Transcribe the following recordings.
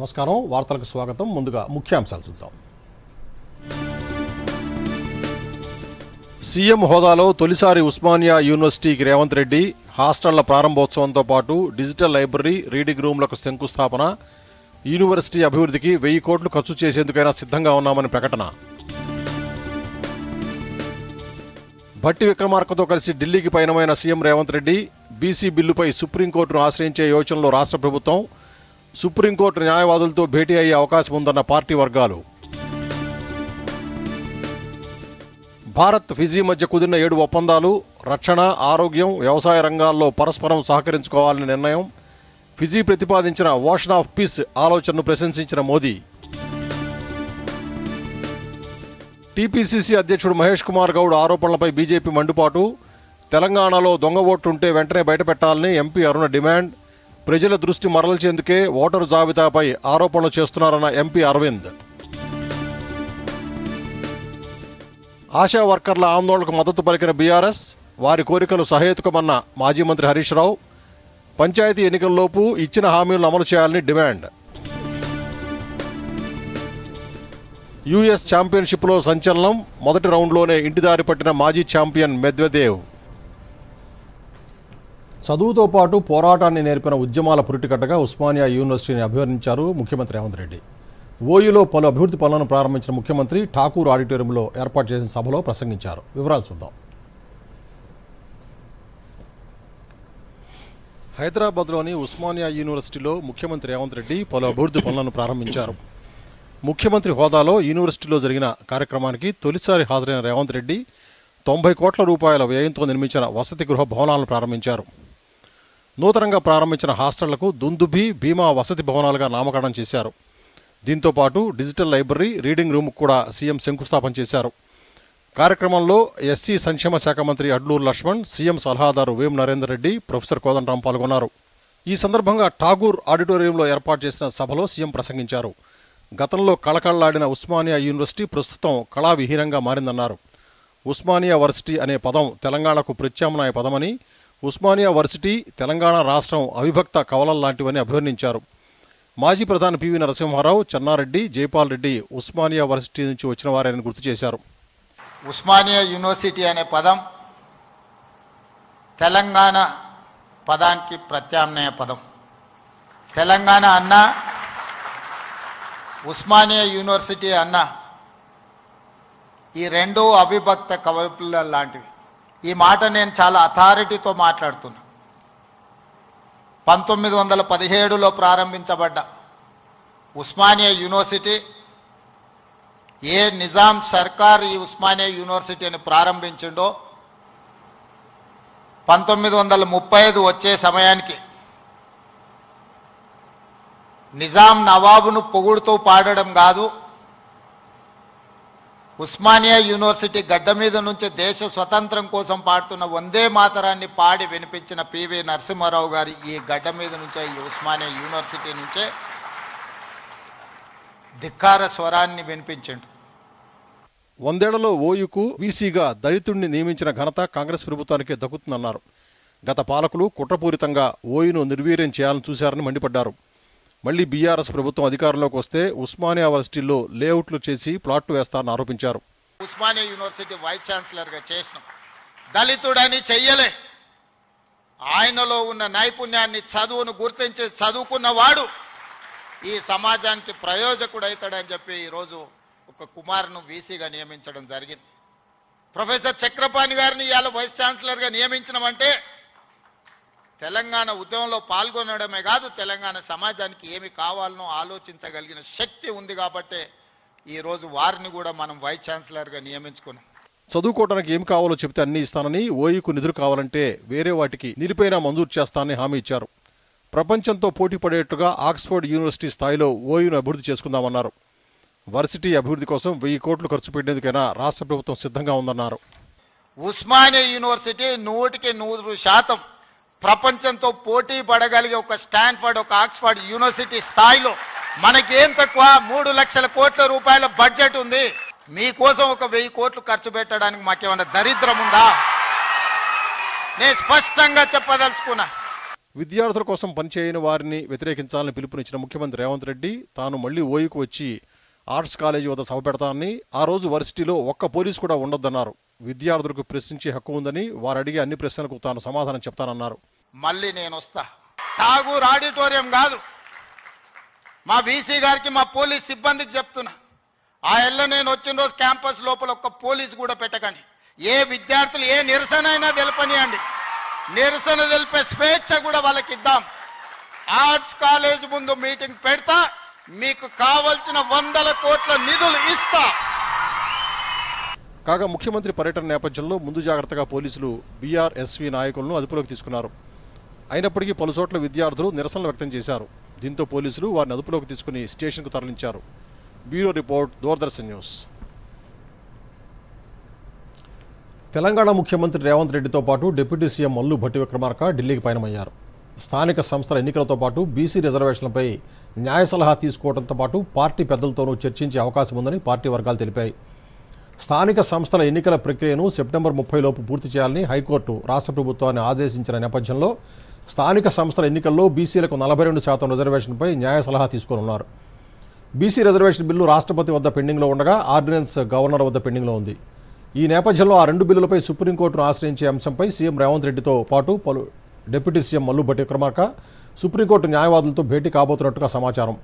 నమస్కారం, వార్తలకు స్వాగతం. ముందుగా ముఖ్యాంశాలు చూద్దాం. సీఎం హోదాలో తొలిసారి ఉస్మానియా యూనివర్సిటీకి రేవంత్ రెడ్డి హాస్టళ్ల ప్రారంభోత్సవంతో పాటు డిజిటల్ లైబ్రరీ, రీడింగ్ రూమ్లకు శంకుస్థాపన, యూనివర్సిటీ అభివృద్ధికి 1000 కోట్లు ఖర్చు చేసేందుకైనా సిద్ధంగా ఉన్నామని ప్రకటన. భట్టి విక్రమార్కతో కలిసి ఢిల్లీకి పయనమైన సీఎం రేవంత్ రెడ్డి బీసీ బిల్లుపై సుప్రీంకోర్టును ఆశ్రయించే యోచనలో రాష్ట్ర ప్రభుత్వం. సుప్రీంకోర్టు న్యాయవాదులతో భేటీ అయ్యే అవకాశం ఉందన్న పార్టీ వర్గాలు. భారత్, ఫిజీ మధ్య కుదిరిన 7 ఒప్పందాలు. రక్షణ, ఆరోగ్యం, వ్యవసాయ రంగాల్లో పరస్పరం సహకరించుకోవాలని నిర్ణయం. ఫిజీ ప్రతిపాదించిన ఓషన్ ఆఫ్ పీస్ ఆలోచనను ప్రశంసించిన మోదీ. టీపీసీసీ అధ్యక్షుడు మహేష్ కుమార్ గౌడ్ ఆరోపణలపై బీజేపీ మండిపాటు. తెలంగాణలో దొంగ ఓట్లుంటే వెంటనే బయటపెట్టాలని ఎంపీ అరుణ డిమాండ్. ప్రజల దృష్టి మరల్చేందుకే ఓటరు జాబితాపై ఆరోపణలు చేస్తున్నారన్న ఎంపీ అరవింద్. ఆశా వర్కర్ల ఆందోళనకు మద్దతు పలికిన బీఆర్ఎస్, వారి కోరికలు సహేతుకమన్న మాజీ మంత్రి హరీష్ రావు. పంచాయతీ ఎన్నికల్లోపు ఇచ్చిన హామీలను అమలు చేయాలని డిమాండ్. యూఎస్ ఛాంపియన్షిప్లో సంచలనం. మొదటి రౌండ్లోనే ఇంటిదారి పట్టిన మాజీ ఛాంపియన్ మెద్వెదేవ్. చదువుతో పాటు పోరాటాన్ని నేర్పిన ఉద్యమాల పురిటికట్టగా ఉస్మానియా యూనివర్సిటీని అభివర్ణించారు ముఖ్యమంత్రి రేవంత్ రెడ్డి. ఓయూలో పలు అభివృద్ధి పనులను ప్రారంభించిన ముఖ్యమంత్రి ఠాకూర్ ఆడిటోరియంలో ఏర్పాటు చేసిన సభలో ప్రసంగించారు. వివరాలు చూద్దాం. హైదరాబాద్లోని ఉస్మానియా యూనివర్సిటీలో ముఖ్యమంత్రి రేవంత్ రెడ్డి పలు అభివృద్ధి పనులను ప్రారంభించారు. ముఖ్యమంత్రి హోదాలో యూనివర్సిటీలో జరిగిన కార్యక్రమానికి తొలిసారి హాజరైన రేవంత్ రెడ్డి 90 కోట్ల రూపాయల వ్యయంతో నిర్మించిన వసతి గృహ భవనాలను ప్రారంభించారు. నూతనంగా ప్రారంభించిన హాస్టళ్లకు దుందుభి, భీమా వసతి భవనాలుగా నామకరణం చేశారు. దీంతోపాటు డిజిటల్ లైబ్రరీ, రీడింగ్ రూమ్ కూడా సీఎం శంకుస్థాపన చేశారు. కార్యక్రమంలో ఎస్సీ సంక్షేమ శాఖ మంత్రి అడ్లూరు లక్ష్మణ్, సీఎం సలహాదారు వేం నరేందర్ రెడ్డి, ప్రొఫెసర్ కోదండరాం పాల్గొన్నారు. ఈ సందర్భంగా ఠాగూర్ ఆడిటోరియంలో ఏర్పాటు చేసిన సభలో సీఎం ప్రసంగించారు. గతంలో కళకళలాడిన ఉస్మానియా యూనివర్సిటీ ప్రస్తుతం కళావిహీనంగా మారిందన్నారు. ఉస్మానియా వర్సిటీ అనే పదం తెలంగాణకు ప్రత్యామ్నాయ పదమని, ఉస్మానియా వర్సిటీ తెలంగాణ రాష్ట్రం అవిభక్త కవలల్లాంటివని అభివర్ణించారు. మాజీ ప్రధాని పివి నరసింహారావు, చెన్నారెడ్డి, జైపాల్ రెడ్డి ఉస్మానియా వర్సిటీ నుంచి వచ్చిన వారని గుర్తు చేశారు. ఉస్మానియా యూనివర్సిటీ అనే పదం తెలంగాణ పదానికి ప్రత్యామ్నాయ పదం. తెలంగాణ అన్న, ఉస్మానియా యూనివర్సిటీ అన్న, ఈ రెండు అవిభక్త కవల లాంటివి. ఈ మాట నేను చాలా అథారిటీతో మాట్లాడుతున్నా. 1917లో ప్రారంభించబడ్డ ఉస్మానియా యూనివర్సిటీ, ఏ నిజాం సర్కార్ ఈ ఉస్మానియా యూనివర్సిటీని ప్రారంభించిండో 1935 వచ్చే సమయానికి నిజాం నవాబును పొగుడుతూ పాడడం కాదు, ఉస్మానియా యూనివర్సిటీ గడ్డ మీద నుంచి దేశ స్వతంత్రం కోసం పాడుతున్న వందే మాతరాన్ని పాడి వినిపించిన పివి నరసింహారావు గారి ఈ గడ్డ మీద నుంచే, ఈ ఉస్మానియా యూనివర్సిటీ నుంచే ధిక్కార స్వరాన్ని వినిపించిండు. 100 ఏళ్లలో ఓయూకు వీసీగా దళితుడిని నియమించిన ఘనత కాంగ్రెస్ ప్రభుత్వానికే దక్కుతుందన్నారు. గత పాలకులు కుట్రపూరితంగా ఓయూను నిర్వీర్యం చేయాలని చూశారని మండిపడ్డారు. మళ్లీ బీఆర్ఎస్ ప్రభుత్వం అధికారంలోకి వస్తే ఉస్మానియా యూనివర్సిటీలో లేఅవుట్లు చేసి ప్లాట్లు వేస్తారని ఆరోపించారు. ఉస్మానియా యూనివర్సిటీ వైస్ ఛాన్సలర్గా చేసినాం. దళితుడని చెయ్యలే. ఆయనలో ఉన్న నైపుణ్యాన్ని, చదువును గుర్తించి చదువుకున్నవాడు ఈ సమాజానికి ప్రయోజకుడైతాడని చెప్పి ఈరోజు ఒక కుమార్ను వీసీగా నియమించడం జరిగింది. ప్రొఫెసర్ చక్రపాణి గారిని ఇవాళ వైస్ ఛాన్సలర్గా నియమించడమంటే తెలంగాణ ఉద్యమంలో పాల్గొనడమే కాదు, తెలంగాణ సమాజానికి ఏమి కావాలనో ఆలోచించగలిగిన శక్తి ఉంది కాబట్టే ఈరోజు వారిని కూడా మనం వైస్ ఛాన్సలర్గా నియమించుకున్నాం. చదువుకోవడానికి ఏం కావాలో చెబితే అన్ని ఇస్తానని, ఓయూకు నిధులు కావాలంటే వేరే వాటికి నిలిపైనా మంజూరు చేస్తానని హామీ ఇచ్చారు. ప్రపంచంతో పోటీ పడేట్టుగా ఆక్స్ఫర్డ్ యూనివర్సిటీ స్థాయిలో ఓయూను అభివృద్ధి చేసుకుందామన్నారు. వర్సిటీ అభివృద్ధి కోసం 1000 కోట్లు ఖర్చు పెట్టేందుకైనా రాష్ట్ర ప్రభుత్వం సిద్ధంగా ఉందన్నారు. ఉస్మానియా యూనివర్సిటీ 100% ప్రపంచంతో పోటీ పడగలిగే ఒక స్టాన్ఫర్డ్, ఒక ఆక్స్ఫర్డ్ యూనివర్సిటీ స్థాయిలో మనకేం తక్కువ 3 లక్షల కోట్ల రూపాయల బడ్జెట్ ఉంది. మీకోసం ఒక 1000 కోట్లు ఖర్చు పెట్టడానికి మాకేమన్నా దరిద్రం ఉందా? నేను స్పష్టంగా చెప్పదలుచుకున్నా. విద్యార్థుల కోసం పనిచేయని వారిని వ్యతిరేకించాలని పిలుపునిచ్చిన ముఖ్యమంత్రి రేవంత్ రెడ్డి తాను మళ్లీ ఓయూకు వచ్చి ఆర్ట్స్ కాలేజీ వద్ద సభ పెడతానని, ఆ రోజు వర్సిటీలో ఒక్క పోలీసు కూడా ఉండొద్దన్నారు. విద్యార్థులకు ప్రశ్నించే హక్కు ఉందని, వారు అడిగే అన్ని ప్రశ్నలకు తాను సమాధానం చెప్తానన్నారు. మళ్ళీ నేను వస్తా. ఠాగూర్ ఆడిటోరియం కాదు, మా వీసీ గారికి, మా పోలీస్ సిబ్బందికి చెప్తున్నా, ఆ ఎల్ల నేను వచ్చిన రోజు క్యాంపస్ లోపల ఒక్క పోలీసు కూడా పెట్టకండి. ఏ విద్యార్థులు ఏ నిరసన అయినా తెలపనియండి, నిరసన తెలిపే స్వేచ్ఛ కూడా వాళ్ళకి ఇద్దాం. ఆర్ట్స్ కాలేజ్ ముందు మీటింగ్ పెడతా, మీకు కావలసిన 100 కోట్ల నిధులు ఇస్తా. కాగా ముఖ్యమంత్రి పర్యటన నేపథ్యంలో ముందు జాగ్రత్తగా పోలీసులు బీఆర్ఎస్వీ నాయకులను అదుపులోకి తీసుకున్నారు. అయినప్పటికీ పలుచోట్ల విద్యార్థులు నిరసనలు వ్యక్తం చేశారు. దీంతో పోలీసులు వారిని అదుపులోకి తీసుకుని స్టేషన్కు తరలించారు. Bureau report, Doordarshan news. Telangana ముఖ్యమంత్రి రేవంత్ రెడ్డితో పాటు డిప్యూటీ సీఎం మల్లు భట్టి విక్రమార్క ఢిల్లీకి పయనమయ్యారు. స్థానిక సంస్థల ఎన్నికలతో పాటు బీసీ రిజర్వేషన్లపై న్యాయ సలహా తీసుకోవడంతో పాటు పార్టీ పెద్దలతోనూ చర్చించే అవకాశం ఉందని పార్టీ వర్గాలు తెలిపాయి. స్థానిక సంస్థల ఎన్నికల ప్రక్రియను సెప్టెంబర్ 30 లోపు పూర్తి చేయాలని హైకోర్టు రాష్ట్ర ప్రభుత్వాన్ని ఆదేశించిన నేపథ్యంలో స్థానిక సంస్థల ఎన్నికల్లో బీసీలకు 42% రిజర్వేషన్పై న్యాయ సలహా తీసుకోనున్నారు. బీసీ రిజర్వేషన్ బిల్లు రాష్ట్రపతి వద్ద పెండింగ్లో ఉండగా ఆర్డినెన్స్ గవర్నర్ వద్ద పెండింగ్లో ఉంది. ఈ నేపథ్యంలో ఆ 2 బిల్లులపై సుప్రీంకోర్టును ఆశ్రయించే అంశంపై సీఎం రేవంత్ రెడ్డితో పాటు పలు deputy CM Mallu Bhatti Vikramarka supreme court న్యాయవాదులతో భేటీ కాబోతున్నట్టుగా సమాచారం.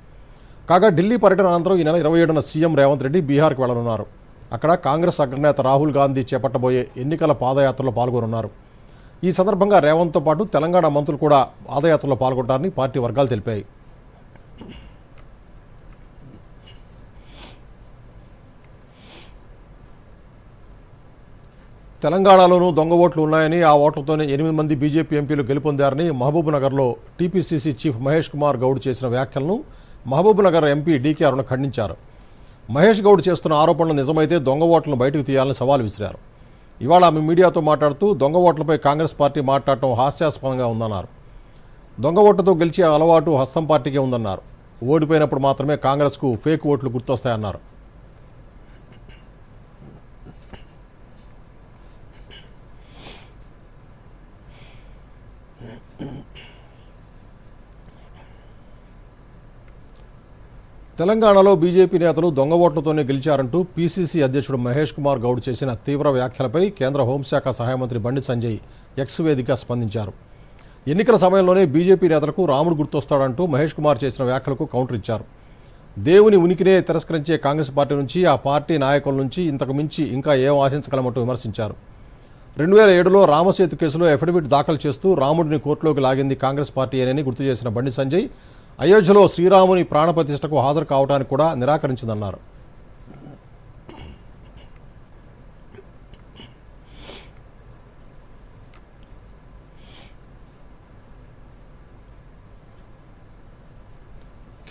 కాగా ఢిల్లీ పర్యటన అనంతరం ఈ నెల 27న సీఎం రేవంత్ రెడ్డి బీహార్కి వెళ్లనున్నారు. అక్కడ కాంగ్రెస్ అగ్రనేత రాహుల్ గాంధీ చేపట్టబోయే ఎన్నికల పాదయాత్రలో పాల్గొనున్నారు. ఈ సందర్భంగా రేవంత్తో పాటు తెలంగాణ మంత్రులు కూడా పాదయాత్రలో పాల్గొంటారని పార్టీ వర్గాలు తెలిపాయి. తెలంగాణలోనూ దొంగ ఓట్లు ఉన్నాయని, ఆ ఓట్లతోనే 8 మంది బీజేపీ ఎంపీలు గెలుపొందారని మహబూబ్నగర్లో టీపీసీసీ చీఫ్ మహేష్ కుమార్ గౌడ్ చేసిన వ్యాఖ్యలను మహబూబ్నగర్ ఎంపీ డీకే అరుణ ఖండించారు. మహేష్ గౌడ్ చేస్తున్న ఆరోపణలు నిజమైతే దొంగ ఓట్లను బయటకు తీయాలని సవాల్ విసిరారు. ఇవాళ ఆమె మీడియాతో మాట్లాడుతూ దొంగ ఓట్లపై కాంగ్రెస్ పార్టీ మాట్లాడటం హాస్యాస్పదంగా ఉందన్నారు. దొంగ ఓట్లతో గెలిచే అలవాటు హస్తం పార్టీకే ఉందన్నారు. ఓడిపోయినప్పుడు మాత్రమే కాంగ్రెస్కు ఫేక్ ఓట్లు గుర్తొస్తాయన్నారు. తెలంగాణలో బీజేపీ నేతలు దొంగ ఓట్లతోనే గెలిచారంటూ పీసీసీ అధ్యక్షుడు మహేష్ కుమార్ గౌడ్ చేసిన తీవ్ర వ్యాఖ్యలపై కేంద్ర హోంశాఖ సహాయ మంత్రి బండి సంజయ్ ఎక్స్ వేదికగా స్పందించారు. ఎన్నికల సమయంలోనే బీజేపీ నేతలకు రాముడు గుర్తొస్తాడంటూ మహేష్ కుమార్ చేసిన వ్యాఖ్యలకు కౌంటర్ ఇచ్చారు. దేవుని ఉనికినే తిరస్కరించే కాంగ్రెస్ పార్టీ నుంచి, ఆ పార్టీ నాయకుల నుంచి ఇంతకు మించి ఇంకా ఏం ఆశించగలమంటూ విమర్శించారు. 2007లో రామసేతు కేసులో అఫిడవిట్ దాఖలు చేస్తూ రాముడిని కోర్టులోకి లాగింది కాంగ్రెస్ పార్టీయేనని గుర్తు చేసిన బండి సంజయ్ అయోధ్యలో శ్రీరాముని ప్రాణప్రతిష్ఠకు హాజరు కావడానికి కూడా నిరాకరించిందన్నారు.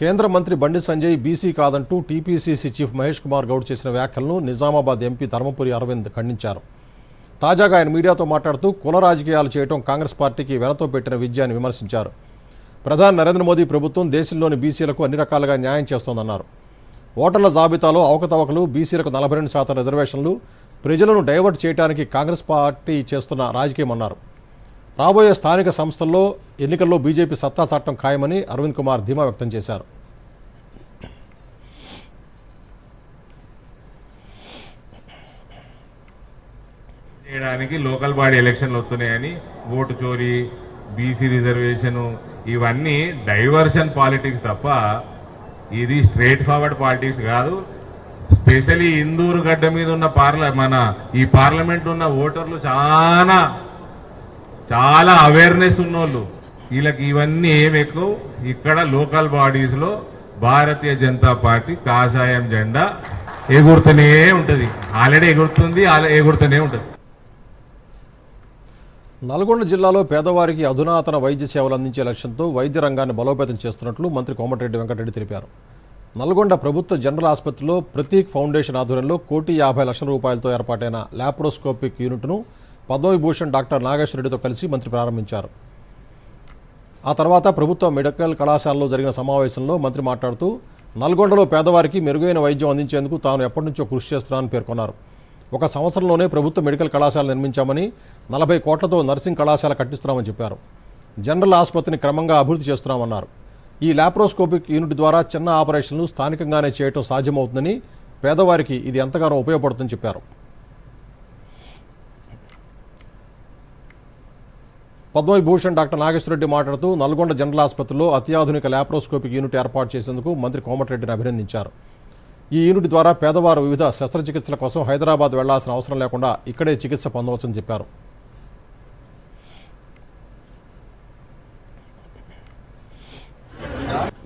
కేంద్ర మంత్రి బండి సంజయ్ బీసీ కాదంటూ టీపీసీసీ చీఫ్ మహేష్ కుమార్ గౌడ్ చేసిన వ్యాఖ్యలను నిజామాబాద్ ఎంపీ ధర్మపురి అరవింద్ ఖండించారు. తాజాగా ఆయన మీడియాతో మాట్లాడుతూ కుల రాజకీయాలు చేయడం కాంగ్రెస్ పార్టీకి వెనతో పెట్టిన విద్య అని విమర్శించారు. ప్రధాని నరేంద్ర మోదీ ప్రభుత్వం దేశంలోని బీసీలకు అన్ని రకాలుగా న్యాయం చేస్తోందన్నారు. ఓటర్ల జాబితాలో అవకతవకలు, బీసీలకు 42% రిజర్వేషన్లు, ప్రజలను డైవర్ట్ చేయడానికి కాంగ్రెస్ పార్టీ చేస్తున్న రాజకీయమన్నారు. రాబోయే స్థానిక సంస్థల్లో ఎన్నికల్లో బీజేపీ సత్తా చాటం ఖాయమని అరవింద్ కుమార్ ధీమా వ్యక్తం చేశారు. చేయడానికి లోకల్ బాడీ ఎలక్షన్లు వస్తున్నాయని ఓటు చోరీ, బీసీ రిజర్వేషన్, ఇవన్నీ డైవర్షన్ పాలిటిక్స్ తప్ప ఇది స్ట్రైట్ ఫార్వర్డ్ పాలిటిక్స్ కాదు. స్పెషలీ ఇందూరు గడ్డ మీద ఉన్న మన ఈ పార్లమెంట్ ఉన్న ఓటర్లు చాలా అవేర్నెస్ ఉన్నోళ్ళు. వీళ్ళకి ఇవన్నీ ఏమి ఎక్కువ. ఇక్కడ లోకల్ బాడీస్ లో భారతీయ జనతా పార్టీ కాషాయం జెండా ఎగురుతూనే ఉంటది. ఆల్రెడీ ఎగురుతుంది, ఎగురుతూనే ఉంటది. నల్గొండ జిల్లాలో పేదవారికి అధునాతన వైద్య సేవలు అందించే లక్ష్యంతో వైద్య రంగాన్ని బలోపేతం చేస్తున్నట్లు మంత్రి కోమటిరెడ్డి వెంకటరెడ్డి తెలిపారు. నల్గొండ ప్రభుత్వ జనరల్ ఆసుపత్రిలో ప్రతీక్ ఫౌండేషన్ ఆధ్వర్యంలో ₹1,50,00,000 ఏర్పాటైన లాప్రోస్కోపిక్ యూనిట్ను పద్మవిభూషణ్ డాక్టర్ నాగేశ్వరరెడ్డితో కలిసి మంత్రి ప్రారంభించారు. ఆ తర్వాత ప్రభుత్వ మెడికల్ కళాశాలలో జరిగిన సమావేశంలో మంత్రి మాట్లాడుతూ నల్గొండలో పేదవారికి మెరుగైన వైద్యం అందించేందుకు తాను ఎప్పటి నుంచో కృషి చేస్తున్నానని పేర్కొన్నారు. 1 సంవత్సరంలోనే ప్రభుత్వ మెడికల్ కళాశాల నిర్మించామని, 40 కోట్లతో నర్సింగ్ కళాశాల కట్టిస్తున్నామని చెప్పారు. జనరల్ ఆసుపత్రిని క్రమంగా అభివృద్ధి చేస్తున్నామన్నారు. ఈ లాప్రోస్కోపిక్ యూనిట్ ద్వారా చిన్న ఆపరేషన్లు స్థానికంగానే చేయటం సాధ్యమవుతుందని, పేదవారికి ఇది ఎంతగానో ఉపయోగపడుతుందని చెప్పారు. పద్మవిభూషణ్ డాక్టర్ నాగేశ్వరరెడ్డి మాట్లాడుతూ నల్గొండ జనరల్ ఆసుపత్రిలో అత్యాధునిక లాప్రోస్కోపిక్ యూనిట్ ఏర్పాటు చేసేందుకు మంత్రి కోమటిరెడ్డిని అభినందించారు. ఈ యూనిట్ ద్వారా పేదవారు వివిధ శస్త్రచికిత్సల కోసం హైదరాబాద్ వెళ్లాల్సిన అవసరం లేకుండా ఇక్కడే చికిత్స పొందవచ్చని చెప్పారు.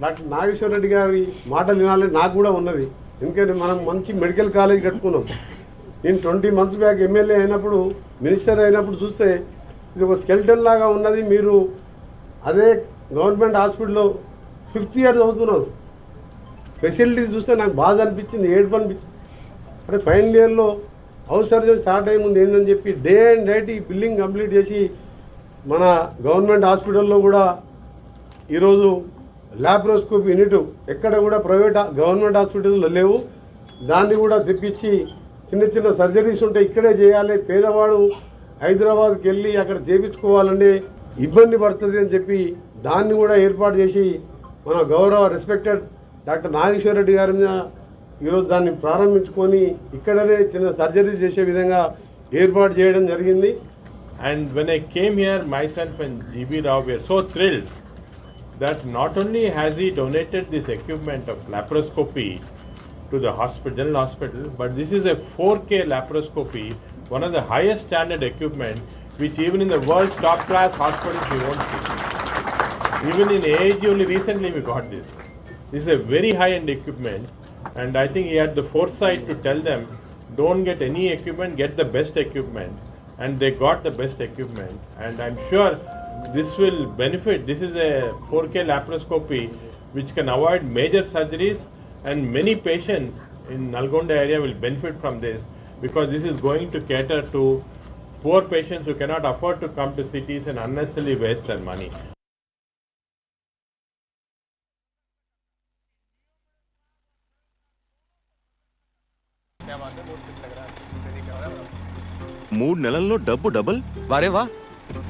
డాక్టర్ నాగేశ్వరరెడ్డి గారి మాటలు వినాలని నాకు కూడా ఉన్నది. ఎందుకంటే మనం మంచి మెడికల్ కాలేజ్ కట్టుకున్నాం. నేను 20 months బ్యాక్ ఎమ్మెల్యే అయినప్పుడు, మినిస్టర్ అయినప్పుడు చూస్తే ఇది ఒక స్కెల్టన్ లాగా ఉన్నది. మీరు అదే గవర్నమెంట్ హాస్పిటల్లో 5th year చదువుతున్నారు. ఫెసిలిటీస్ చూస్తే నాకు బాధ అనిపించింది, ఏడుపు అనిపించింది. అంటే ఫైనల్ ఇయర్లో హౌస్ సర్జరీ స్టార్ట్ అయ్యే ముందు ఏందని చెప్పి డే అండ్ నైట్ ఈ బిల్డింగ్ కంప్లీట్ చేసి మన గవర్నమెంట్ హాస్పిటల్లో కూడా ఈరోజు లాప్రోస్కోపీ యూనిట్ ఎక్కడ కూడా ప్రైవేట్ గవర్నమెంట్ హాస్పిటల్లో లేవు. దాన్ని కూడా తెప్పించి చిన్న చిన్న సర్జరీస్ ఉంటే ఇక్కడే చేయాలి. పేదవాడు హైదరాబాద్కి వెళ్ళి అక్కడ చేయించుకోవాలంటే ఇబ్బంది పడుతుంది అని చెప్పి దాన్ని కూడా ఏర్పాటు చేసి మన గౌరవ రెస్పెక్టెడ్ డాక్టర్ నాగేశ్వరరెడ్డి గారి మీద ఈరోజు దాన్ని ప్రారంభించుకొని ఇక్కడనే చిన్న సర్జరీస్ చేసే విధంగా ఏర్పాటు చేయడం జరిగింది. And when I came here, myself and GB Rao were so thrilled that not only has he donated this equipment of laparoscopy to the hospital, general hospital, but this is a 4K laparoscopy, one of the highest standard equipment, which even in the world's top class hospitals we won't see. Even in AIG only recently we got this. This is a very high-end equipment, and I think he had the foresight to tell them, don't get any equipment, get the best equipment. And they got the best equipment, and I'm sure this will benefit. This is a 4K laparoscopy which can avoid major surgeries, and many patients in Nalgonda area will benefit from this, because this is going to cater to poor patients who cannot afford to come to cities and unnecessarily waste their money. మూడు నెలల్లో డబ్బు double. వారేవా,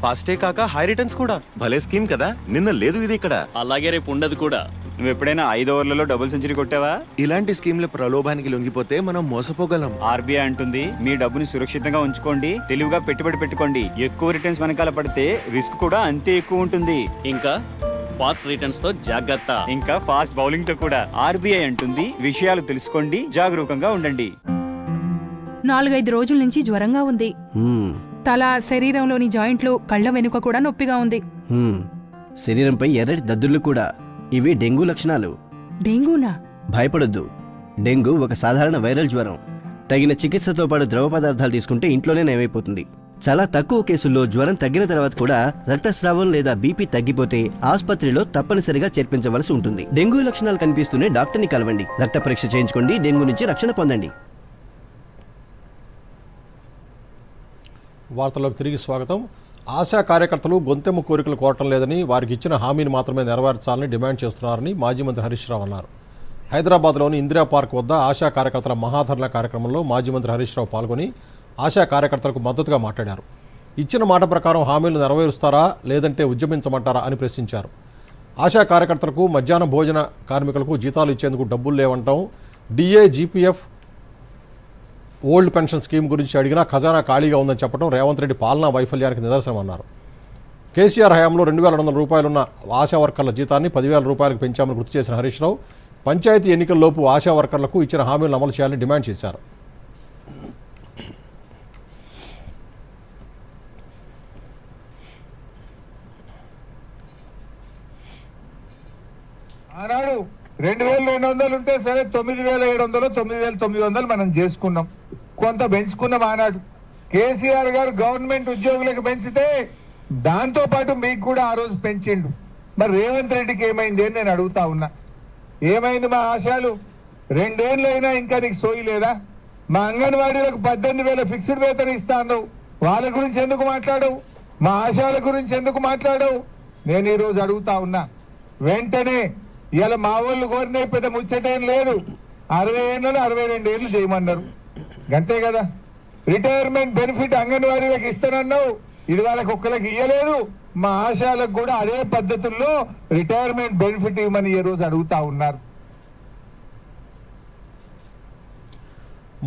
ఫాస్టే కాక high returns కూడా. భలే scheme కదా. నిన్న లేదు ఇది ఇక్కడ. అలాగే రేపు ఉండదు కూడా. నువ్వు ఎప్పుడైనా 5 ఓవర్లలో డబుల్ సెంచరీ కొట్టావా? ఇలాంటి స్కీమ్ల ప్రలోభానికి లొంగిపోతే మనం మోసపోగలం. ఆర్బీఐ అంటుంది, మీ డబ్బుని సురక్షితంగా ఉంచుకోండి, తెలివిగా పెట్టుబడి పెట్టుకోండి. ఎక్కువ రిటర్న్స్ వెనకాల పడితే రిస్క్ కూడా అంతే ఎక్కువ ఉంటుంది. ఇంకా ఫాస్ట్ రిటర్న్స్ తో జాగ్రత్త. ఇంకా ఫాస్ట్ బౌలింగ్ తో కూడా. ఆర్బీఐ అంటుంది, విషయాలు తెలుసుకోండి, జాగరూకంగా ఉండండి. 4-5 రోజుల నుంచి జ్వరంగా ఉంది. తల, శరీరంలోని జాయింట్లు, కళ్ళ వెనుక కూడా నొప్పిగా ఉంది. శరీరంపై ఎర్రటి దద్దుర్లు కూడా. ఇవి డెంగూ లక్షణాలు. డెంగూనా? భయపడొద్దు. డెంగూ ఒక సాధారణ వైరల్ జ్వరం. తగిన చికిత్సతో పాటు ద్రవ పదార్థాలు తీసుకుంటే ఇంట్లోనే నయమైపోతుంది. చాలా తక్కువ కేసుల్లో జ్వరం తగ్గిన తర్వాత కూడా రక్తస్రావం లేదా బీపీ తగ్గిపోతే ఆసుపత్రిలో తప్పనిసరిగా చేర్పించవలసి ఉంటుంది. డెంగూ లక్షణాలు కనిపిస్తూనే డాక్టర్ని కలవండి. రక్త పరీక్ష చేయించుకోండి. డెంగూ నుంచి రక్షణ పొందండి. వార్తల్లోకి తిరిగి స్వాగతం. ఆశా కార్యకర్తలు గొంతెమ్మ కోరికలు కోరటం లేదని, వారికి ఇచ్చిన హామీని మాత్రమే నెరవేర్చాలని డిమాండ్ చేస్తున్నారని మాజీ మంత్రి హరీష్ రావు అన్నారు. హైదరాబాద్లోని ఇందిరా పార్క్ వద్ద ఆశా కార్యకర్తల మహాధర్నా కార్యక్రమంలో మాజీ మంత్రి హరీష్ రావు పాల్గొని ఆశా కార్యకర్తలకు మద్దతుగా మాట్లాడారు. ఇచ్చిన మాట ప్రకారం హామీలు నెరవేరుస్తారా లేదంటే ఉద్యమించమంటారా అని ప్రశ్నించారు. ఆశా కార్యకర్తలకు మధ్యాహ్న భోజన కార్మికులకు జీతాలు ఇచ్చేందుకు డబ్బులు లేవంటాం, DA, GPF, old pension scheme గురించి అడిగినా ఖజానా ఖాళీగా ఉందని చెప్పడం రేవంత్ రెడ్డి పాలనా వైఫల్యానికి నిదర్శనమన్నారు. కేసీఆర్ హయాంలో 2,200 రూపాయలున్న ఆశా వర్కర్ల జీతాన్ని 10,000 రూపాయలకు పెంచామని గుర్తు చేసిన హరీష్ రావు పంచాయతీ ఎన్నికల్లోపు ఆశా వర్కర్లకు ఇచ్చిన హామీలను అమలు చేయాలని డిమాండ్ చేశారు. ఆనాడు 2,200 ఉంటే సరే 9,700, 9,900 మనం చేసుకున్నాం, కొంత పెంచుకున్నాం. ఆనాడు కేసీఆర్ గారు గవర్నమెంట్ ఉద్యోగులకు పెంచితే దాంతో పాటు మీకు కూడా ఆ రోజు పెంచిండు. మరి రేవంత్ రెడ్డికి ఏమైంది అని నేను అడుగుతా ఉన్నా. ఏమైంది మా ఆశాలు? 2 ఏళ్ళు అయినా ఇంకా నీకు సోయి లేదా? మా అంగన్వాడీలకు 18,000 ఫిక్స్డ్ వేతనం ఇస్తాను, వాళ్ళ గురించి ఎందుకు మాట్లాడవు? మా ఆశాల గురించి ఎందుకు మాట్లాడవు? నేను ఈరోజు అడుగుతా ఉన్నా. వెంటనే ఇలా మా వాళ్ళు కోరిన పెద్ద ముచ్చటేం లేదు, 60 ఏళ్ళు 62 ఏళ్ళు చేయమన్నారు, అంతే కదా. రిటైర్మెంట్ బెనిఫిట్ అంగన్వాడీలకు ఇస్తానన్నావు, ఇది వాళ్ళకి ఒక్కరికి ఇయ్యలేదు. మా ఆశాలకు కూడా అదే పద్ధతుల్లో రిటైర్మెంట్ బెనిఫిట్ ఇవ్వమని ఈ రోజు అడుగుతా ఉన్నారు.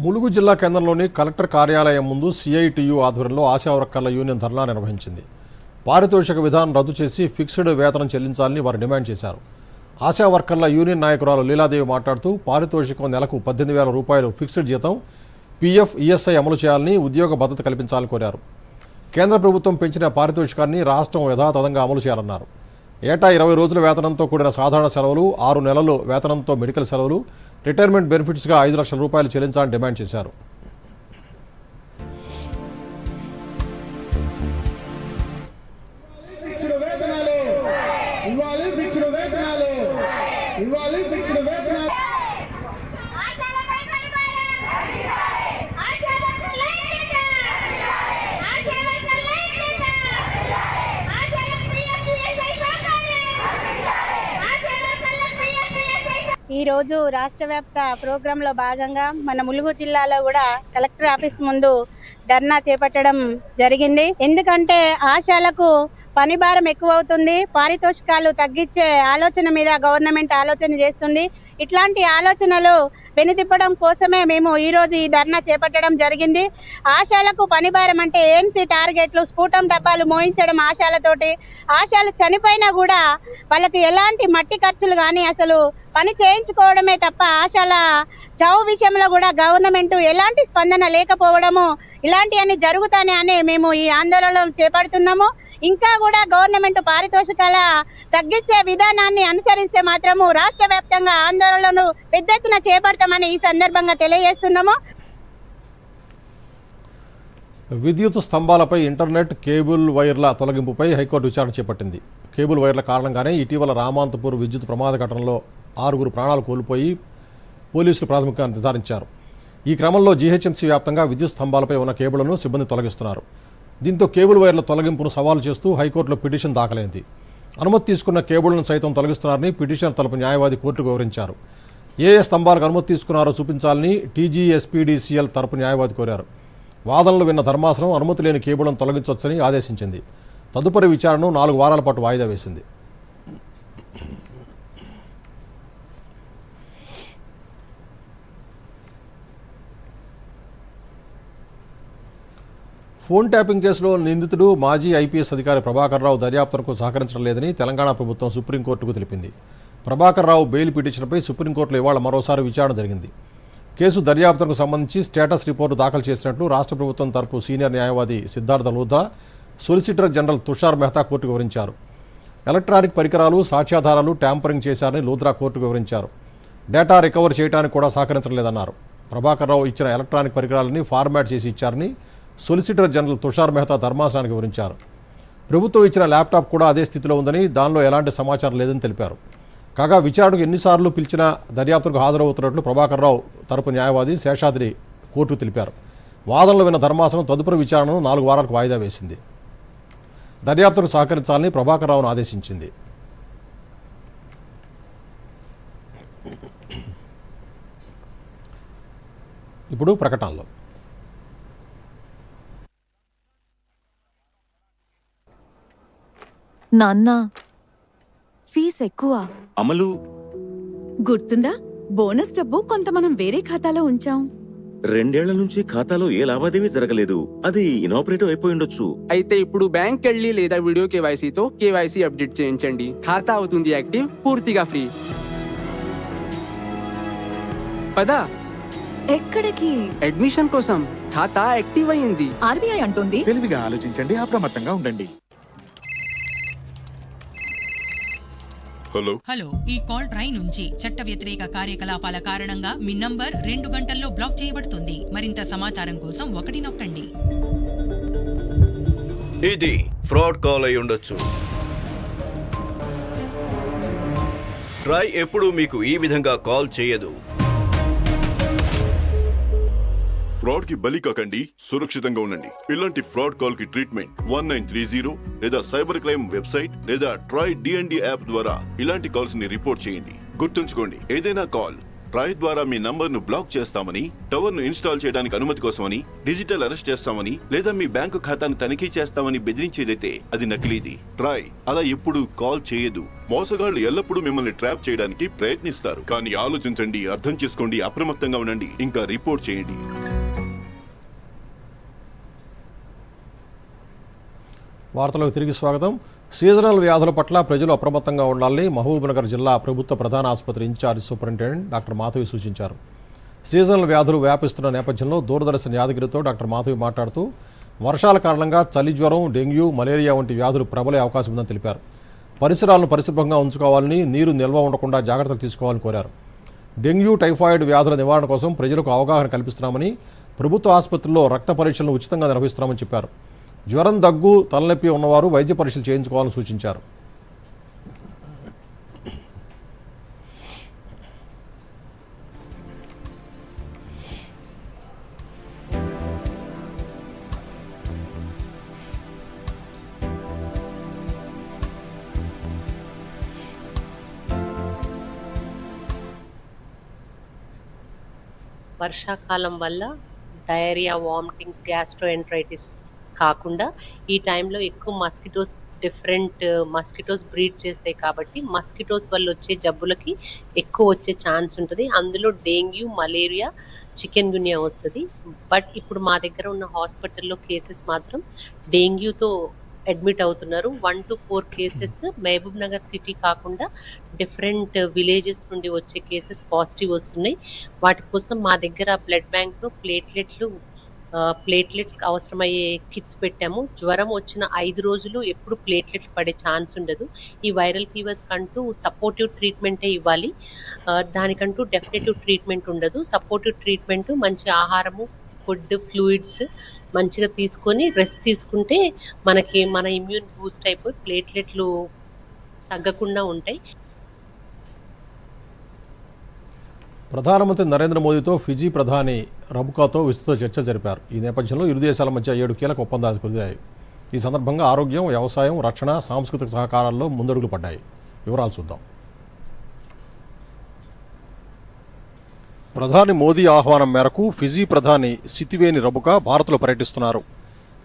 ములుగు జిల్లా కేంద్రంలోని కలెక్టర్ కార్యాలయం ముందు సిఐటియు ఆధ్వర్యంలో ఆశా వర్కర్ల యూనియన్ ధర్నా నిర్వహించింది. పారితోషిక విధానం రద్దు చేసి ఫిక్స్డ్ వేతనం చెల్లించాలని వారు డిమాండ్ చేశారు. ఆశా వర్కర్ల యూనియన్ నాయకురాలు లీలాదేవి మాట్లాడుతూ పారితోషికం నెలకు 18,000 రూపాయలు ఫిక్స్డ్ జీతం, పీఎఫ్, ఈఎస్ఐ అమలు చేయాలని, ఉద్యోగ భద్రత కల్పించాలని కోరారు. కేంద్ర ప్రభుత్వం పెంచిన పారితోషికాన్ని రాష్ట్రం యథాతథంగా అమలు చేయాలన్నారు. ఏటా 20 రోజుల వేతనంతో కూడిన సాధారణ సెలవులు, 6 నెలలు వేతనంతో మెడికల్ సెలవులు, రిటైర్మెంట్ బెనిఫిట్స్గా 5 లక్షల రూపాయలు చెల్లించాలని డిమాండ్ చేశారు. ఈ రోజు రాష్ట్ర వ్యాప్త ప్రోగ్రామ్ లో భాగంగా మన ములుగు జిల్లాలో కూడా కలెక్టర్ ఆఫీస్ ముందు ధర్నా చేపట్టడం జరిగింది. ఎందుకంటే ఆశాలకు పని భారం ఎక్కువ అవుతుంది, పారితోషికాలు తగ్గించే ఆలోచన మీద గవర్నమెంట్ ఆలోచన చేస్తుంది. ఇట్లాంటి ఆలోచనలు వెనుతిప్పడం కోసమే మేము ఈ రోజు ఈ ధర్నా చేపట్టడం జరిగింది. ఆశాలకు పని భారం అంటే ఏఎంసీ టార్గెట్లు, స్ఫూటం డబ్బాలు మోయించడం ఆశాలతోటి. ఆశాలు చనిపోయినా కూడా వాళ్ళకి ఎలాంటి మట్టి ఖర్చులు కానీ అసలు పని చేయించుకోవడమే తప్ప ఆశాల చావు విషయంలో కూడా గవర్నమెంట్ ఎలాంటి స్పందన లేకపోవడము, ఇలాంటివన్నీ జరుగుతానే అని మేము ఈ ఆందోళనలు చేపడుతున్నాము. ఇంకా కూడా గవర్నమెంట్ పారితోషికాల తగ్గించే విధానాన్ని అనుసరిస్తే మాత్రము రాష్ట్ర వ్యాప్తంగా ఆందోళనలు పెద్ద ఎత్తున చేపడతామని ఈ సందర్భంగా తెలియజేస్తున్నాము. విద్యుత్ స్తంభాలపై ఇంటర్నెట్, కేబుల్ వైర్ల తొలగింపుపై హైకోర్టు విచారణ చేపట్టింది. కేబుల్ వైర్ల కారణంగానే ఇటీవల రామాంతపూర్ విద్యుత్ ప్రమాద ఘటనలో 6 ప్రాణాలు కోల్పోయి పోలీసులు ప్రాథమికంగా నిర్ధారించారు. ఈ క్రమంలో జీహెచ్ఎంసీ వ్యాప్తంగా విద్యుత్ స్తంభాలపై ఉన్న కేబుళ్లను సిబ్బంది తొలగిస్తున్నారు. దీంతో కేబుల్ వైర్ల తొలగింపును సవాలు చేస్తూ హైకోర్టులో పిటిషన్ దాఖలైంది. అనుమతి తీసుకున్న కేబుళ్లను సైతం తొలగిస్తున్నారని పిటిషన్ తరపు న్యాయవాది కోర్టుకు వివరించారు. ఏ స్తంభాలకు అనుమతి తీసుకున్నారో చూపించాలని టీజీఎస్పీడీసీఎల్ తరపు న్యాయవాది కోరారు. వాదనలు విన్న ధర్మాసనం అనుమతి లేని కేబుళ్లను తొలగించవచ్చని ఆదేశించింది. తదుపరి విచారణను 4 వారాల పాటు వాయిదా వేసింది. ఫోన్ ట్యాపింగ్ కేసులో నిందితుడు మాజీ ఐపీఎస్ అధికారి ప్రభాకర్ రావు దర్యాప్తునకు సహకరించడం లేదని తెలంగాణ ప్రభుత్వం సుప్రీంకోర్టుకు తెలిపింది. ప్రభాకర్ రావు బెయిల్ పిటిషన్పై సుప్రీంకోర్టులో ఇవాళ మరోసారి విచారణ జరిగింది. కేసు దర్యాప్తునకు సంబంధించి స్టేటస్ రిపోర్టు దాఖలు చేసినట్లు రాష్ట్ర ప్రభుత్వం తరపు సీనియర్ న్యాయవాది సిద్ధార్థ లూథ్రా, సొలిసిటర్ జనరల్ తుషార్ మెహతా కోర్టుకు వివరించారు. ఎలక్ట్రానిక్ పరికరాలు, సాక్ష్యాధారాలు ట్యాంపరింగ్ చేశారని లూథ్రా కోర్టుకు వివరించారు. డేటా రికవర్ చేయడానికి కూడా సహకరించలేదన్నారు. ప్రభాకర్ రావు ఇచ్చిన ఎలక్ట్రానిక్ పరికరాలని ఫార్మాట్ చేసి ఇచ్చారని సొలిసిటర్ జనరల్ తుషార్ మెహతా ధర్మాసనానికి వివరించారు. ప్రభుత్వం ఇచ్చిన ల్యాప్టాప్ కూడా అదే స్థితిలో ఉందని, దానిలో ఎలాంటి సమాచారం లేదని తెలిపారు. కాగా విచారణకు ఎన్నిసార్లు పిలిచినా దర్యాప్తుకు హాజరవుతున్నట్లు ప్రభాకర్ రావు తరపు న్యాయవాది శేషాద్రి కోర్టు తెలిపారు. వాదనలు విన్న ధర్మాసనం తదుపరి విచారణను 4 వారాలకు వాయిదా వేసింది. దర్యాప్తుకు సహకరించాలని ప్రభాకర్ రావును ఆదేశించింది. ఇప్పుడు ప్రకటనలో నాన్న ఫీజు ఎక్కువ. అమలు గుర్తుందా? బోనస్ డబ్బు కొంత మనం వేరే ఖాతాలో ఉంచాం. 2 ఏళ్ల నుంచి ఖాతాలో ఏ లావాదేవీ జరగలేదు. అది ఇనాపరేటివ్ అయిపోయి ఉండొచ్చు. అయితే ఇప్పుడు బ్యాంక్ వెళ్ళి లేదా వీడియో కేవైసీతో కేవైసీ అప్డేట్ చేయించండి. ఖాతా అవుతుంది యాక్టివ్, పూర్తిగా ఫ్రీ. పదా ఎక్కడికి? అడ్మిషన్ కోసం. ఖాతా యాక్టివ్ అయ్యింది. ఆర్బీఐ అంటుంది తెలివిగా ఆలోచించండి, అప్రమత్తంగా ఉండండి. హలో, ఈ కాల్ ట్రై నుంచి చట్ట వ్యతిరేక కార్యకలాపాల కారణంగా మీ నంబర్ 2 గంటల్లో బ్లాక్ చేయబడుతుంది. మరింత సమాచారం కోసం 1 నొక్కండి. ఇది ఫ్రాడ్ కాల్ అయి ఉండొచ్చు. ట్రై ఎప్పుడు మీకు ఈ విధంగా కాల్ చేయదు. ఫ్రాడ్ కి బలి కాకండి, సురక్షితంగా ఉండండి. ఇలాంటి ఫ్రాడ్ కాల్ కి ట్రీట్మెంట్ 1930 లేదా సైబర్ క్రైమ్ వెబ్సైట్ లేదా ట్రై DND యాప్ ద్వారా ఇలాంటి కాల్స్ ని రిపోర్ట్ చేయండి. గుర్తుంచుకోండి, ఏదైనా కాల్ ట్రాయ్ ద్వారా మీ నంబర్ను బ్లాక్ చేస్తామని, టవర్ను ఇన్స్టాల్ చేయడానికి అనుమతి కోసమని, డిజిటల్ అరెస్ట్ చేస్తామని లేదా మీ బ్యాంకు ఖాతాను తనిఖీ చేస్తామని బెదిరించేదైతే అది నకిలీది. ట్రాయ్ అలా ఎప్పుడు కాల్ చేయదు. మోసగాళ్లు ఎల్లప్పుడూ మిమ్మల్ని ట్రాప్ చేయడానికి ప్రయత్నిస్తారు. కానీ ఆలోచించండి, అర్థం చేసుకోండి, అప్రమత్తంగా ఉండండి, ఇంకా రిపోర్ట్ చేయండి. వార్తలకు తిరిగి స్వాగతం. సీజనల్ వ్యాధుల పట్ల ప్రజలు అప్రమత్తంగా ఉండాలని మహబూబ్నగర్ జిల్లా ప్రభుత్వ ప్రధాన ఆసుపత్రి ఇన్ఛార్జ్ సూపరింటెండెంట్ డాక్టర్ మాధవి సూచించారు. సీజనల్ వ్యాధులు వ్యాపిస్తున్న నేపథ్యంలో దూరదర్శన్ యాదగిరితో డాక్టర్ మాధవి మాట్లాడుతూ వర్షాల కారణంగా చలి జ్వరం, డెంగ్యూ, మలేరియా వంటి వ్యాధులు ప్రబలే అవకాశం ఉందని తెలిపారు. పరిసరాలను పరిశుభ్రంగా ఉంచుకోవాలని, నీరు నిల్వ ఉండకుండా జాగ్రత్తలు తీసుకోవాలని కోరారు. డెంగ్యూ, టైఫాయిడ్ వ్యాధుల నివారణ కోసం ప్రజలకు అవగాహన కల్పిస్తున్నామని, ప్రభుత్వ ఆసుపత్రుల్లో రక్త పరీక్షలను ఉచితంగా నిర్వహిస్తున్నామని చెప్పారు. జ్వరం, దగ్గు, తలనొప్పి ఉన్నవారు వైద్య పరీక్షలు చేయించుకోవాలని సూచించారు. వర్షాకాలం వల్ల డయేరియా, వామిటింగ్స్, గ్యాస్ట్రోఎంట్రైటిస్ కాకుండా ఈ టైంలో ఎక్కువ డిఫరెంట్ మస్కిటోస్ బ్రీడ్ చేస్తాయి కాబట్టి మస్కిటోస్ వల్ల వచ్చే జబ్బులకి ఎక్కువ వచ్చే ఛాన్స్ ఉంటుంది. అందులో డెంగ్యూ, మలేరియా, చికెన్ గున్యా వస్తుంది. బట్ ఇప్పుడు మా దగ్గర ఉన్న హాస్పిటల్లో కేసెస్ మాత్రం డెంగ్యూతో అడ్మిట్ అవుతున్నారు. 1 to 4 cases Mahabubnagar city కాకుండా డిఫరెంట్ విలేజెస్ నుండి వచ్చే కేసెస్ పాజిటివ్ వస్తున్నాయి. వాటి కోసం మా దగ్గర బ్లడ్ బ్యాంక్లో ప్లేట్లెట్స్ అవసరమయ్యే కిట్స్ పెట్టాము. జ్వరం వచ్చిన 5 రోజులు ఎప్పుడు ప్లేట్లెట్స్ పడే ఛాన్స్ ఉండదు. ఈ వైరల్ ఫీవర్స్ కంటూ సపోర్టివ్ ట్రీట్మెంటే ఇవ్వాలి. దానికంటూ డెఫినెటివ్ ట్రీట్మెంట్ ఉండదు. సపోర్టివ్ ట్రీట్మెంట్ మంచి ఆహారము, ఫుడ్, ఫ్లూయిడ్స్ మంచిగా తీసుకొని రెస్ట్ తీసుకుంటే మన ఇమ్యూన్ బూస్ట్ అయిపోయి ప్లేట్లెట్లు తగ్గకుండా ఉంటాయి. ప్రధానమంత్రి నరేంద్ర మోదీతో ఫిజీ ప్రధాని రబుకాతో విస్తృత చర్చ జరిపారు. ఈ నేపథ్యంలో ఇరు దేశాల మధ్య 7 కీలక ఒప్పందాలు కుదిరాయి. ఈ సందర్భంగా ఆరోగ్యం, వ్యవసాయం, రక్షణ, సాంస్కృతిక సహకారాల్లో ముందడుగులు పడ్డాయి. వివరాలు చూద్దాం. ప్రధాని మోదీ ఆహ్వానం మేరకు ఫిజీ ప్రధాని సితివేని రబుకా భారత్లో పర్యటిస్తున్నారు.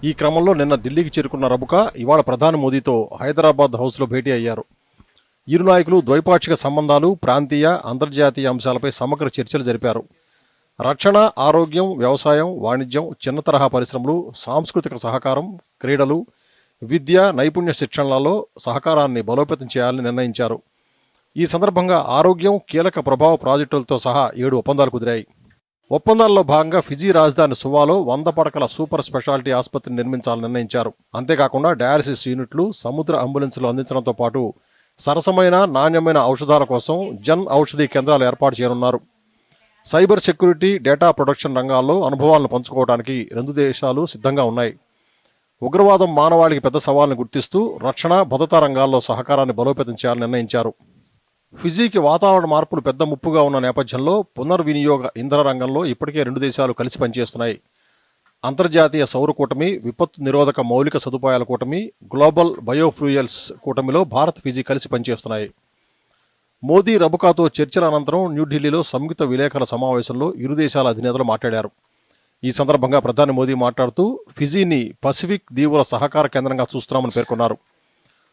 ఈ క్రమంలో నిన్న ఢిల్లీకి చేరుకున్న రబుకా ఇవాళ ప్రధాని మోదీతో హైదరాబాద్ హౌస్లో భేటీ అయ్యారు. ఇరు నాయకులు ద్వైపాక్షిక సంబంధాలు, ప్రాంతీయ, అంతర్జాతీయ అంశాలపై సమగ్ర చర్చలు జరిపారు. రక్షణ, ఆరోగ్యం, వ్యవసాయం, వాణిజ్యం, చిన్న తరహా పరిశ్రమలు, సాంస్కృతిక సహకారం, క్రీడలు, విద్య, నైపుణ్య శిక్షణలలో సహకారాన్ని బలోపేతం చేయాలని నిర్ణయించారు. ఈ సందర్భంగా ఆరోగ్యం, కీలక ప్రభావ ప్రాజెక్టులతో సహా 7 ఒప్పందాలు కుదిరాయి. ఒప్పందాల్లో భాగంగా ఫిజీ రాజధాని సువాలో 100 పడకల సూపర్ స్పెషాలిటీ ఆసుపత్రిని నిర్మించాలని నిర్ణయించారు. అంతేకాకుండా డయాలసిస్ యూనిట్లు, సముద్ర అంబులెన్సులు అందించడంతో పాటు సరసమైన, నాణ్యమైన ఔషధాల కోసం జన్ ఔషధీ కేంద్రాలు ఏర్పాటు చేయనున్నారు. సైబర్ సెక్యూరిటీ, డేటా ప్రొటెక్షన్ రంగాల్లో అనుభవాలను పంచుకోవడానికి 2 దేశాలు సిద్ధంగా ఉన్నాయి. ఉగ్రవాదం మానవాళికి పెద్ద సవాల్ని గుర్తిస్తూ రక్షణ, భద్రతా రంగాల్లో సహకారాన్ని బలోపేతం చేయాలని నిర్ణయించారు. ఫిజీకి వాతావరణ మార్పులు పెద్ద ముప్పుగా ఉన్న నేపథ్యంలో పునర్వినియోగ ఇంధన రంగంలో ఇప్పటికే 2 దేశాలు కలిసి పనిచేస్తున్నాయి. అంతర్జాతీయ సౌర కూటమి, విపత్తు నిరోధక మౌలిక సదుపాయాల కూటమి, గ్లోబల్ బయోఫ్యూయల్స్ కూటమిలో భారత్, ఫిజీ కలిసి పనిచేస్తున్నాయి. మోదీ రబుకాతో చర్చల అనంతరం న్యూఢిల్లీలో సంయుక్త విలేకరుల సమావేశంలో ఇరు దేశాల అధినేతలు మాట్లాడారు. ఈ సందర్భంగా ప్రధాని మోదీ మాట్లాడుతూ ఫిజీని పసిఫిక్ దీవుల సహకార కేంద్రంగా చూస్తున్నామని పేర్కొన్నారు.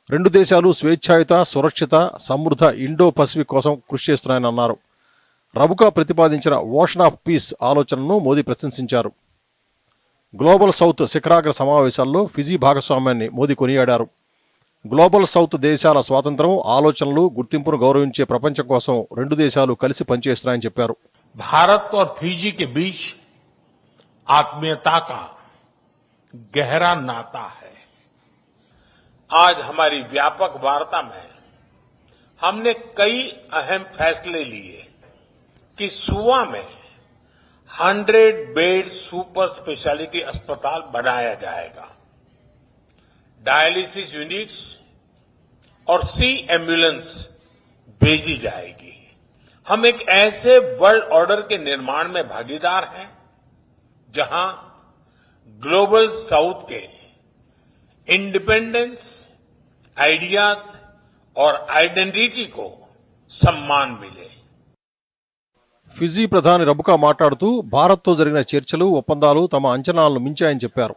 2 దేశాలు స్వేచ్ఛాయుత, సురక్షిత, సమృద్ధ ఇండో పసిఫిక్ కోసం కృషి చేస్తున్నాయని అన్నారు. రబుకా ప్రతిపాదించిన ఓషన్ ఆఫ్ పీస్ ఆలోచనను మోదీ ప్రశంసించారు. గ్లోబల్ సౌత్ శిఖరాగ్ర సమావేశాల్లో ఫిజీ భాగస్వామ్యాన్ని మోదీ కొనియాడారు. గ్లోబల్ సౌత్ దేశాల స్వాతంత్రం, ఆలోచనలు, గుర్తింపును గౌరవించే ప్రపంచం కోసం 2 దేశాలు కలిసి పనిచేస్తున్నాయని చెప్పారు. भारत और फिजी के बीच आत्मीयता का गहरा नाता है. आज हमारी व्यापक वार्ता में हमने कई अहम फैसले लिए कि सुवा में 100 बेड सुपर स्पेशलिटी अस्पताल बनाया जाएगा. डायलिसिस यूनिट्स और सी एम्बुलेंस भेजी जाएगी. हम एक ऐसे वर्ल्ड ऑर्डर के निर्माण में भागीदार हैं जहां ग्लोबल साउथ के इंडिपेंडेंस, आइडियाज और आइडेंटिटी को सम्मान मिले. ఫిజీ ప్రధాని రబుకా మాట్లాడుతూ భారత్తో జరిగిన చర్చలు ఒప్పందాలు తమ అంచనాలను మించాయని చెప్పారు.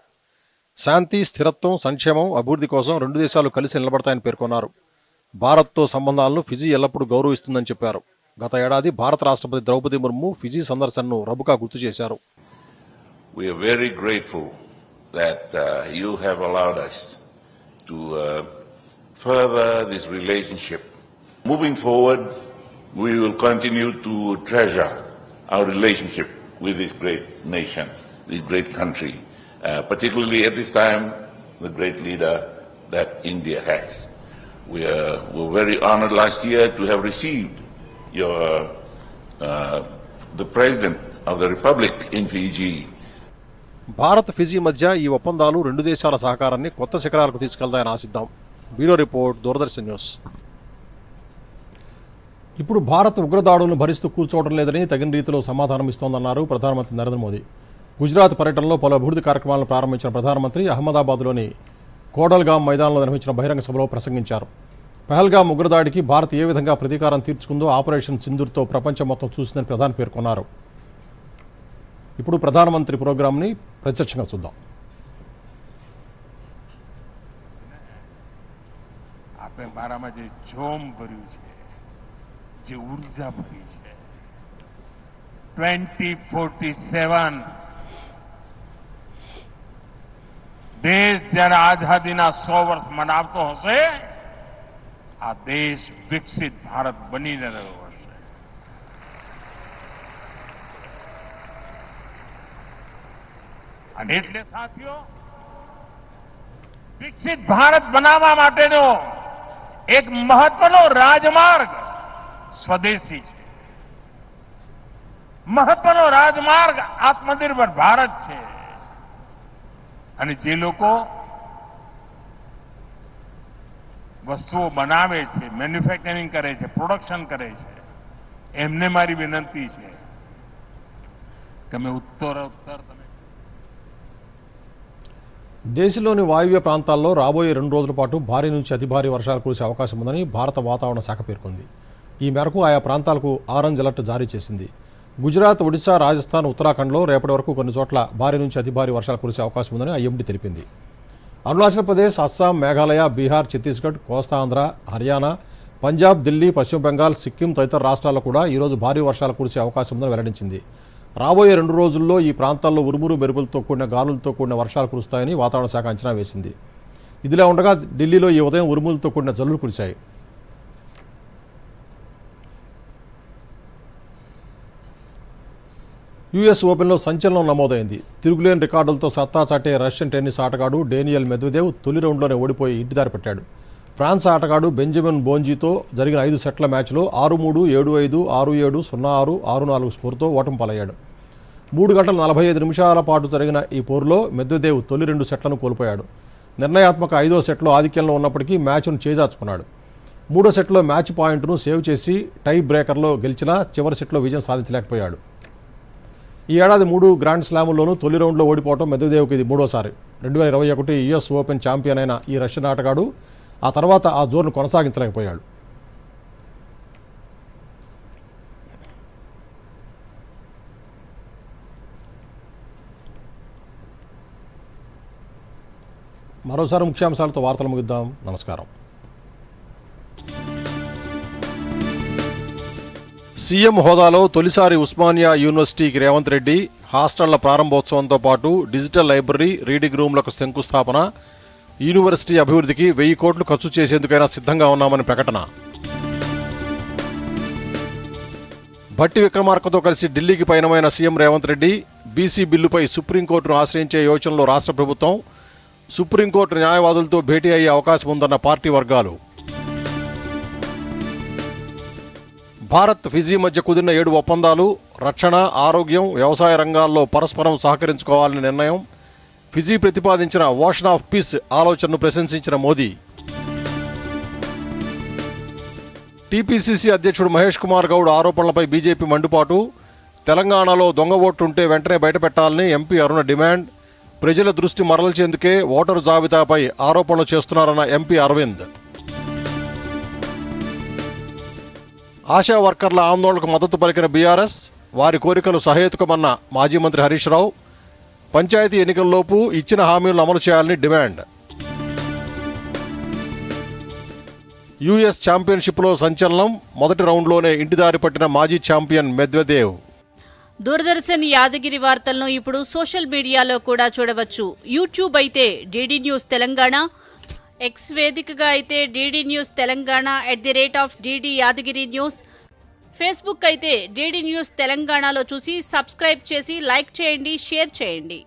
శాంతి, స్థిరత్వం, సంక్షేమం, అభివృద్ధి కోసం రెండు దేశాలు కలిసి నిలబడతాయని పేర్కొన్నారు. భారత్తో సంబంధాలను ఫిజీ ఎల్లప్పుడూ గౌరవిస్తుందని చెప్పారు. గత ఏడాది భారత రాష్ట్రపతి ద్రౌపది ముర్ము ఫిజీ సందర్శనను రబుకా గుర్తు చేశారు. We are very grateful that you have allowed us to further this relationship. Moving forward, we will continue to treasure our relationship with this great nation, this great country, particularly at this time, the great leader that India has. We were very honored last year to have received the President of the Republic in Fiji. Bharat, Fiji మధ్య ఈ ఒప్పందాలు రెండు దేశాల సహకారాన్ని కొత్త శిఖరాలకు తీసుకెళ్తాయని ఆశిద్దాం. Bureau report, Doordarshan news. ఇప్పుడు భారత్ ఉగ్రదాడులను భరిస్తూ కూర్చోవడం లేదని తగిన రీతిలో సమాధానం ఇస్తోందన్నారు ప్రధానమంత్రి నరేంద్ర మోదీ. గుజరాత్ పర్యటనలో పలు అభివృద్ధి కార్యక్రమాలను ప్రారంభించిన ప్రధానమంత్రి అహ్మదాబాద్లోని కోడల్గామ్ మైదానంలో నిర్వహించిన బహిరంగ సభలో ప్రసంగించారు. పహల్గామ్ ఉగ్రదాడికి భారత్ ఏ విధంగా ప్రతీకారం తీర్చుకుందో ఆపరేషన్ సింధూర్తో ప్రపంచం మొత్తం చూసిందని ప్రధాని పేర్కొన్నారు. ఇప్పుడు ప్రధానమంత్రి ప్రోగ్రాంని ప్రత్యక్షంగా చూద్దాం. આપણે મારામાં જે જોમ ભર્યું છે, જે ઉર્જા ભરી છે, 2047 દેશ જ્યારે આઝાદીના 100 વર્ષ મનાવતો હશે, આ દેશ વિકસિત ભારત બનીને રહ્યો હશે. અને એટલે સાથીઓ, વિકસિત ભારત બનાવવા માટેનો એક મહત્વનો રાજમાર્ગ સ્વદેશી છે. મહત્વનો રાજમાર્ગ આત્મનિર્ભર ભારત છે. અને જે લોકો વસ્તુઓ બનાવે છે, મેન્યુફેક્ચરિંગ કરે છે, પ્રોડક્શન કરે છે, એમને મારી વિનંતી છે કે અમે ઉત્તરોત્તર దేశంలోని వాయువ్య ప్రాంతాల్లో రాబోయే 2 రోజుల పాటు భారీ నుంచి అతి భారీ వర్షాలు కురిసే అవకాశం ఉందని భారత వాతావరణ శాఖ పేర్కొంది. ఈ మేరకు ఆయా ప్రాంతాలకు ఆరెంజ్ అలర్ట్ జారీ చేసింది. గుజరాత్, ఒడిశా, రాజస్థాన్, ఉత్తరాఖండ్లో రేపటి వరకు కొన్ని చోట్ల భారీ నుంచి అతి భారీ వర్షాలు కురిసే అవకాశం ఉందని ఐఎండీ తెలిపింది. అరుణాచల్ ప్రదేశ్, అస్సాం, మేఘాలయ, బీహార్, ఛత్తీస్గఢ్, కోస్తాంధ్ర, హర్యానా, పంజాబ్, ఢిల్లీ, పశ్చిమ బెంగాల్, సిక్కిం తదితర రాష్ట్రాల్లో కూడా ఈరోజు భారీ వర్షాలు కురిసే అవకాశం ఉందని వెల్లడించింది. రాబోయే 2 రోజుల్లో ఈ ప్రాంతాల్లో ఉరుమురు మెరుపులతో కూడిన గాలులతో కూడిన వర్షాలు కురుస్తాయని వాతావరణ శాఖ అంచనా వేసింది. ఇదిలా ఉండగా ఢిల్లీలో ఈ ఉదయం ఉరుములతో కూడిన జల్లులు కురిశాయి. యుఎస్ ఓపెన్లో సంచలనం నమోదైంది. తిరుగులేని రికార్డులతో సత్తా చాటే రష్యన్ టెన్నిస్ ఆటగాడు డేనియల్ మెద్వెదేవ్ తొలి రౌండ్లోనే ఓడిపోయి ఇంటిదారి పెట్టాడు. ఫ్రాన్స్ ఆటగాడు బెంజమిన్ బోంజీతో జరిగిన 5 సెట్ల మ్యాచ్లో 6-3, 7-5, 6-7, 0-6, 6-4 స్కోరుతో ఓటమి పాలయ్యాడు. 3 గంటల 45 నిమిషాల పాటు జరిగిన ఈ పోరులో మెద్వెదేవ్ తొలి 2 సెట్లను కోల్పోయాడు. నిర్ణయాత్మక 5వ సెట్లో ఆధిక్యంలో ఉన్నప్పటికీ మ్యాచ్ను చేజార్చుకున్నాడు. 3వ సెట్లో మ్యాచ్ పాయింట్ను సేవ్ చేసి టై బ్రేకర్లో గెలిచినా చివరి సెట్లో విజయం సాధించలేకపోయాడు. ఈ ఏడాది 3 గ్రాండ్ స్లాముల్లోనూ తొలి రౌండ్లో ఓడిపోవడం మెద్వెదేవ్కి ఇది 3వసారి. 2021 యుఎస్ ఓపెన్ ఛాంపియన్ అయిన ఈ రష్యన్ ఆటగాడు ఆ తర్వాత ఆ జోరును కొనసాగించలేకపోయాడు. మరోసారి ముఖ్యాంశాలతో వార్తలు ముగిద్దాం. నమస్కారం. సీఎం హోదాలో తొలిసారి ఉస్మానియా యూనివర్సిటీకి రేవంత్ రెడ్డి హాస్టళ్ల ప్రారంభోత్సవంతో పాటు డిజిటల్ లైబ్రరీ, రీడింగ్ రూమ్లకు శంకుస్థాపన, యూనివర్సిటీ అభివృద్ధికి 1000 కోట్లు ఖర్చు చేసేందుకైనా సిద్ధంగా ఉన్నామని ప్రకటన. భట్టి విక్రమార్కతో కలిసి ఢిల్లీకి పయనమైన సీఎం రేవంత్ రెడ్డి బీసీ బిల్లుపై సుప్రీంకోర్టును ఆశ్రయించే యోచనలో రాష్ట్ర ప్రభుత్వం. సుప్రీంకోర్టు న్యాయవాదులతో భేటీ అయ్యే అవకాశం ఉందన్న పార్టీ వర్గాలు. భారత్, ఫిజీ మధ్య కుదిరిన 7 ఒప్పందాలు. రక్షణ, ఆరోగ్యం, వ్యవసాయ రంగాల్లో పరస్పరం సహకరించుకోవాలని నిర్ణయం. ఫిజీ ప్రతిపాదించిన ఓషన్ ఆఫ్ పీస్ ఆలోచనను ప్రశంసించిన మోదీ. టీపీసీసీ అధ్యక్షుడు మహేష్ కుమార్ గౌడ్ ఆరోపణలపై బీజేపీ మండిపాటు. తెలంగాణలో దొంగ ఓట్లుంటే వెంటనే బయటపెట్టాలని ఎంపీ అరుణ డిమాండ్. ప్రజల దృష్టి మరల్చేందుకే ఓటరు జాబితాపై ఆరోపణలు చేస్తున్నారన్న ఎంపీ అరవింద్. ఆశా వర్కర్ల ఆందోళనకు మద్దతు పలికిన బీఆర్ఎస్. వారి కోరికలు సహేతుకమన్న మాజీ మంత్రి హరీష్ రావు పంచాయతీ ఎన్నికల్లోపు ఇచ్చిన హామీలను అమలు చేయాలని డిమాండ్. యుఎస్ ఛాంపియన్షిప్లో సంచలనం, మొదటి రౌండ్లోనే ఇంటిదారి పట్టిన మాజీ ఛాంపియన్ మెద్వెదేవ్. దూరదర్శన్ యాదగిరి వార్తలను ఇప్పుడు సోషల్ మీడియాలో కూడా చూడవచ్చు. యూట్యూబ్ అయితే డిడి న్యూస్ తెలంగాణ, ఎక్స్ వేదికగా అయితే DD news Telangana @DD Yadagiri news, Facebook అయితే డిడి న్యూస్ తెలంగాణలో చూసి సబ్స్క్రైబ్ చేసి లైక్ చేయండి, షేర్ చేయండి.